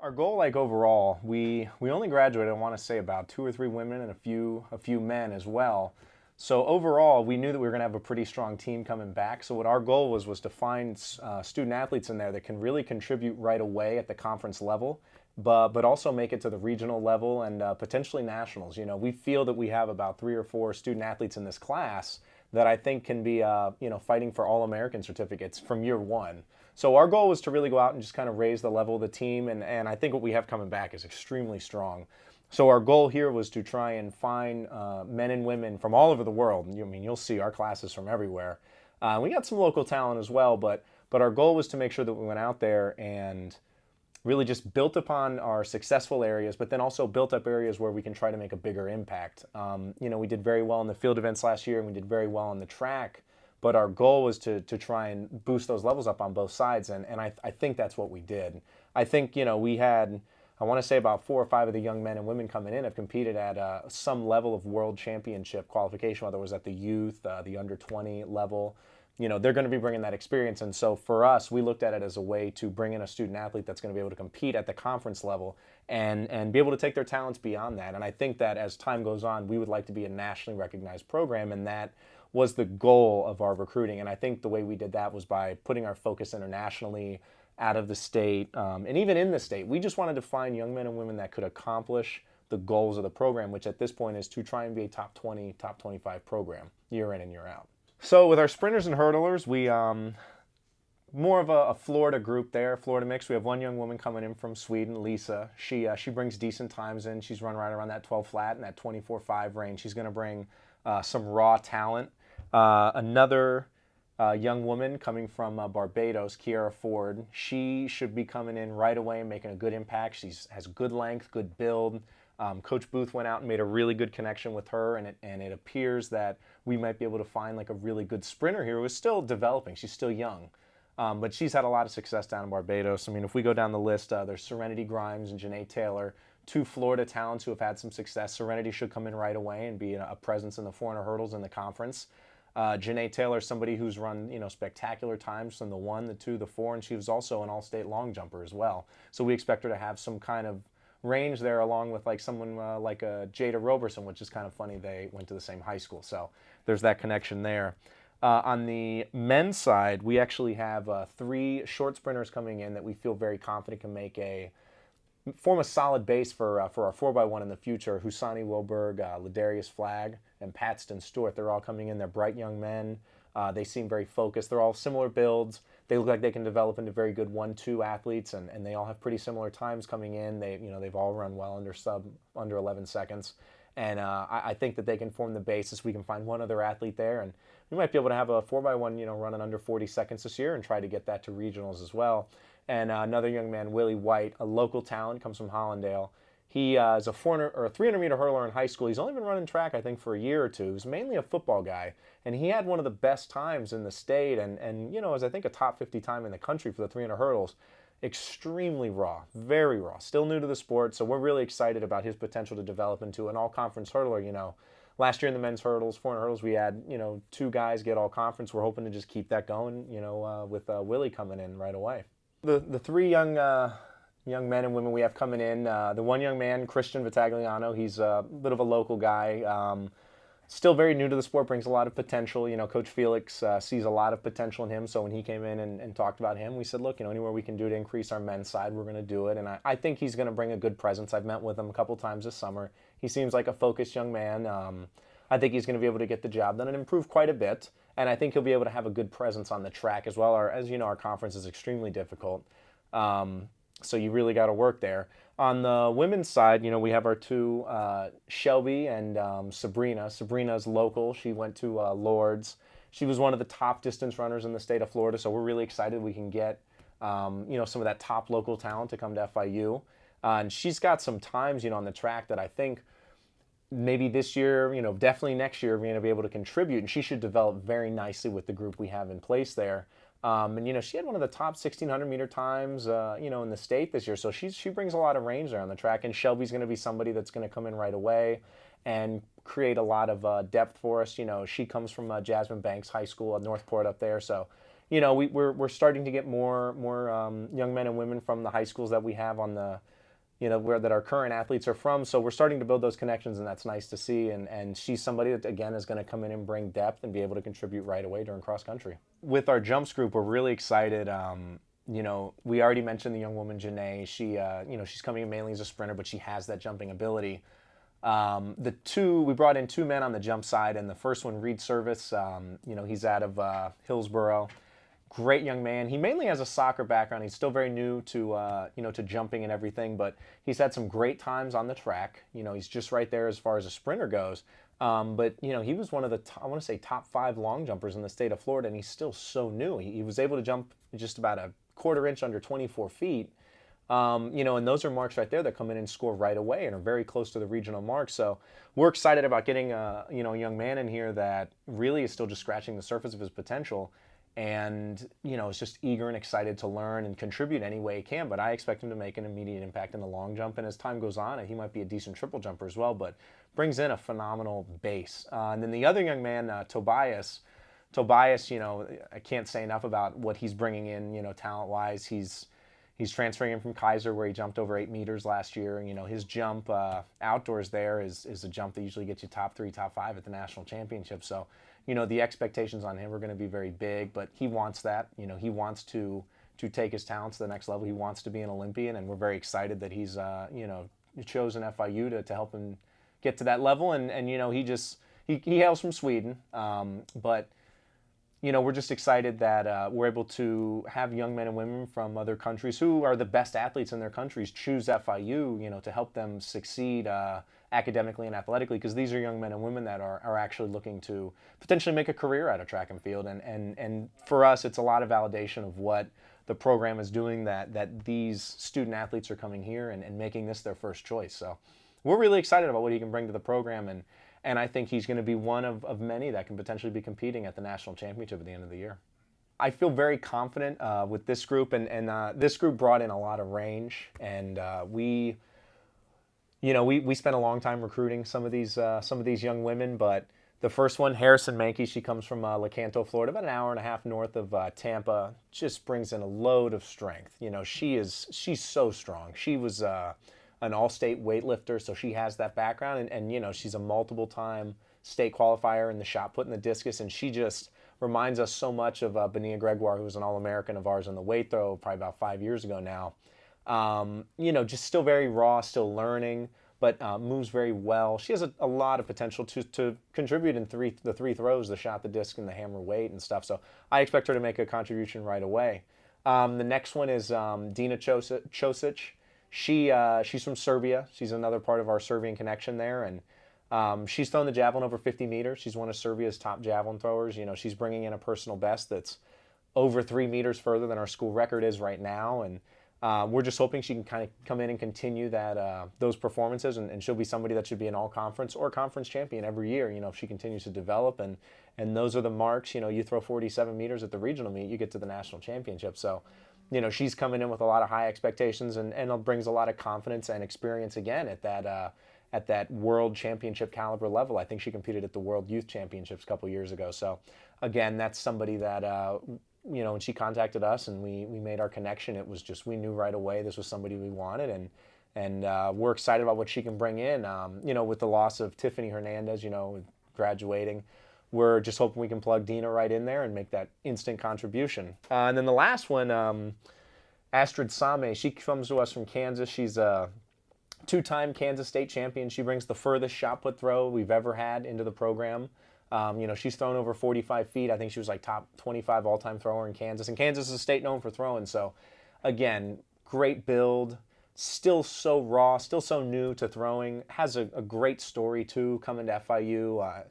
Our goal, like overall, we only graduated, I want to say, about two or three women and a few men as well. So overall, we knew that we were going to have a pretty strong team coming back. So what our goal was to find student athletes in there that can really contribute right away at the conference level, but also make it to the regional level and potentially nationals. You know, we feel that we have about three or four student athletes in this class that I think can be fighting for All-American certificates from year one. So our goal was to really go out and just kind of raise the level of the team, and I think what we have coming back is extremely strong. So our goal here was to try and find men and women from all over the world. I mean, you'll see our classes from everywhere. We got some local talent as well, but our goal was to make sure that we went out there and really just built upon our successful areas, but then also built up areas where we can try to make a bigger impact. We did very well in the field events last year, and we did very well on the track, but our goal was to try and boost those levels up on both sides, and I think that's what we did. I think, we had, I want to say about 4 or 5 of the young men and women coming in have competed at some level of world championship qualification, whether it was at the youth, the under 20 level. They're going to be bringing that experience. And so for us, we looked at it as a way to bring in a student athlete that's going to be able to compete at the conference level and be able to take their talents beyond that. And I think that as time goes on, we would like to be a nationally recognized program, and that was the goal of our recruiting. And I think the way we did that was by putting our focus internationally, out of the state, and even in the state. We just wanted to find young men and women that could accomplish the goals of the program, which at this point is to try and be a top 20, top 25 program year in and year out. So with our sprinters and hurdlers, we more of a Florida group there, Florida mix. We have one young woman coming in from Sweden, Lisa. She brings decent times in. She's run right around that 12 flat and that 24.5 range. She's going to bring some raw talent. Another young woman coming from Barbados, Kiara Ford. She should be coming in right away and making a good impact. She has good length, good build. Coach Booth went out and made a really good connection with her, and it appears that we might be able to find like a really good sprinter here who is still developing. She's still young, but she's had a lot of success down in Barbados. I mean, if we go down the list, there's Serenity Grimes and Janae Taylor, 2 Florida talents who have had some success. Serenity should come in right away and be a presence in the 400 hurdles in the conference. Janae Taylor, somebody who's run spectacular times from the 1, the 2, the 4, and she was also an all-state long jumper as well. So we expect her to have some kind of range there, along with like someone like Jada Roberson, which is kind of funny. They went to the same high school, so there's that connection there. On the men's side, we actually have 3 short sprinters coming in that we feel very confident can form a solid base for our 4x1 in the future. Husani Wilberg, Ladarius Flagg, and Paxton Stewart. They're all coming in. They're bright young men. They seem very focused. They're all similar builds. They look like they can develop into very good 1-2 athletes, and they all have pretty similar times coming in. They've all run well under 11 seconds. And I think that they can form the basis. We can find one other athlete there, and we might be able to have a 4x1, running under 40 seconds this year and try to get that to regionals as well. And another young man, Willie White, a local talent, comes from Hollandale. He is a 400 or a 300-meter hurdler in high school. He's only been running track, I think, for a year or two. He's mainly a football guy, and he had one of the best times in the state, and as I think a top 50 time in the country for the 300 hurdles. Extremely raw, very raw. Still new to the sport, so we're really excited about his potential to develop into an all-conference hurdler. Last year in the men's hurdles, 400 hurdles, we had 2 guys get all-conference. We're hoping to just keep that going, with Willie coming in right away. The 3 young men and women we have coming in, the one young man, Christian Vitagliano, he's a bit of a local guy, still very new to the sport, brings a lot of potential. Coach Felix sees a lot of potential in him, so when he came in and talked about him, we said, look, anywhere we can do to increase our men's side, we're going to do it, and I think he's going to bring a good presence. I've met with him a couple times this summer. He seems like a focused young man. I think he's going to be able to get the job done and improve quite a bit, and I think he'll be able to have a good presence on the track as well. As you know, our conference is extremely difficult, so you really got to work there. On the women's side, we have our 2, Shelby and Sabrina. Sabrina's local. She went to Lourdes. She was one of the top distance runners in the state of Florida, so we're really excited we can get some of that top local talent to come to FIU. And she's got some times, on the track that I think maybe this year, definitely next year, we're going to be able to contribute, and she should develop very nicely with the group we have in place there. And she had one of the top 1,600-meter times, in the state this year. So she brings a lot of range there on the track. And Shelby's going to be somebody that's going to come in right away and create a lot of depth for us. She comes from Jasmine Banks High School at Northport up there. So, we're starting to get more young men and women from the high schools that we have on the, where that our current athletes are from. So we're starting to build those connections, and that's nice to see. And she's somebody that, again, is going to come in and bring depth and be able to contribute right away during cross country. With our jumps group, we're really excited. We already mentioned the young woman, Janae. She's coming in mainly as a sprinter, but she has that jumping ability. We brought in 2 men on the jump side, and the first one, Reed Service, he's out of Hillsboro. Great young man. He mainly has a soccer background. He's still very new to to jumping and everything, but he's had some great times on the track. He's just right there as far as a sprinter goes. But he was one of the top 5 long jumpers in the state of Florida, and he's still so new. He was able to jump just about a quarter inch under 24 feet. And those are marks right there that come in and score right away and are very close to the regional marks. So we're excited about getting a young man in here that really is still just scratching the surface of his potential, and is just eager and excited to learn and contribute any way he can. But I expect him to make an immediate impact in the long jump, and as time goes on, he might be a decent triple jumper as well, but brings in a phenomenal base. And then the other young man, Tobias, I can't say enough about what he's bringing in, talent-wise. He's transferring in from Kaiser, where he jumped over 8 meters last year. His jump outdoors there is a jump that usually gets you top 3, top 5 at the national championship. So, the expectations on him are going to be very big, but he wants that. He wants to take his talents to the next level. He wants to be an Olympian, and we're very excited that he's, chosen FIU to help him get to that level. And he hails from Sweden, but we're just excited that we're able to have young men and women from other countries who are the best athletes in their countries choose FIU, to help them succeed academically and athletically, because these are young men and women that are actually looking to potentially make a career out of track and field. And for us, it's a lot of validation of what the program is doing, that these student athletes are coming here and making this their first choice. So we're really excited about what he can bring to the program, and I think he's going to be one of many that can potentially be competing at the national championship at the end of the year. I feel very confident with this group, and this group brought in a lot of range, and we spent a long time recruiting some of these young women. But the first one, Harrison Mankey, she comes from Lecanto, Florida, about an hour and a half north of Tampa. Just brings in a load of strength. She's so strong. She was an all-state weightlifter, so she has that background, and she's a multiple-time state qualifier in the shot put and the discus, and she just reminds us so much of Benia Gregoire, who was an All-American of ours in the weight throw probably about 5 years ago now. Just still very raw, still learning, but moves very well. She has a lot of potential to contribute in the three throws, the shot, the disc, and the hammer weight and stuff, so I expect her to make a contribution right away. The next one is Dina Chosic. She's from Serbia. She's another part of our Serbian connection there, and she's thrown the javelin over 50 meters. She's one of Serbia's top javelin throwers. She's bringing in a personal best that's over 3 meters further than our school record is right now, and we're just hoping she can kind of come in and continue those performances, and she'll be somebody that should be an all-conference or conference champion every year, if she continues to develop, and those are the marks. You throw 47 meters at the regional meet, you get to the national championship. So she's coming in with a lot of high expectations, and brings a lot of confidence and experience again at that world championship caliber level. I think she competed at the World Youth Championships a couple years ago. So again, that's somebody that when she contacted us and we made our connection, it was just, we knew right away this was somebody we wanted, and we're excited about what she can bring in. With the loss of Tiffany Hernandez, graduating, we're just hoping we can plug Dina right in there and make that instant contribution. And then the last one, Astrid Same, she comes to us from Kansas. She's a 2-time Kansas State champion. She brings the furthest shot put throw we've ever had into the program. She's thrown over 45 feet. I think she was like top 25 all-time thrower in Kansas. And Kansas is a state known for throwing. So, again, great build. Still so raw, still so new to throwing. Has a great story, too, coming to FIU.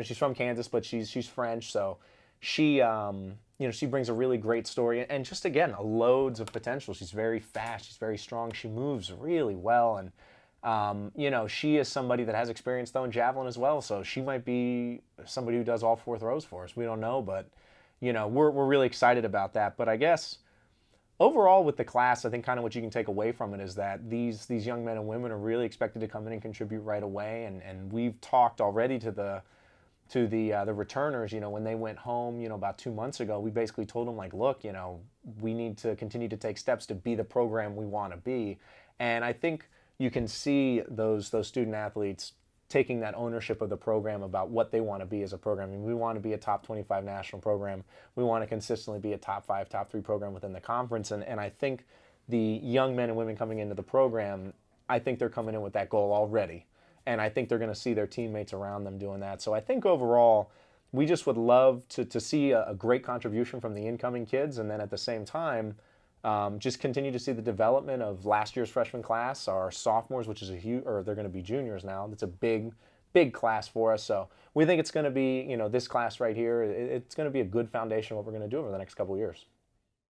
She's from Kansas, but she's French, so she brings a really great story, and just, again, loads of potential. She's very fast, she's very strong, she moves really well, and she is somebody that has experience throwing javelin as well, so she might be somebody who does all 4 throws for us. We don't know, but we're really excited about that. But I guess overall with the class, I think kind of what you can take away from it is that these young men and women are really expected to come in and contribute right away, and we've talked already to the the returners, when they went home, about 2 months ago, we basically told them, like, look, we need to continue to take steps to be the program we want to be. And I think you can see those student athletes taking that ownership of the program about what they want to be as a program. I mean, we want to be a top 25 national program. We want to consistently be a top 5, top 3 program within the conference. And I think the young men and women coming into the program, I think they're coming in with that goal already. And I think they're going to see their teammates around them doing that. So I think overall, we just would love to see a great contribution from the incoming kids. And then at the same time, just continue to see the development of last year's freshman class, our sophomores, which is or they're going to be juniors now. That's a big class for us. So we think it's going to be, this class right here, it's going to be a good foundation of what we're going to do over the next couple of years.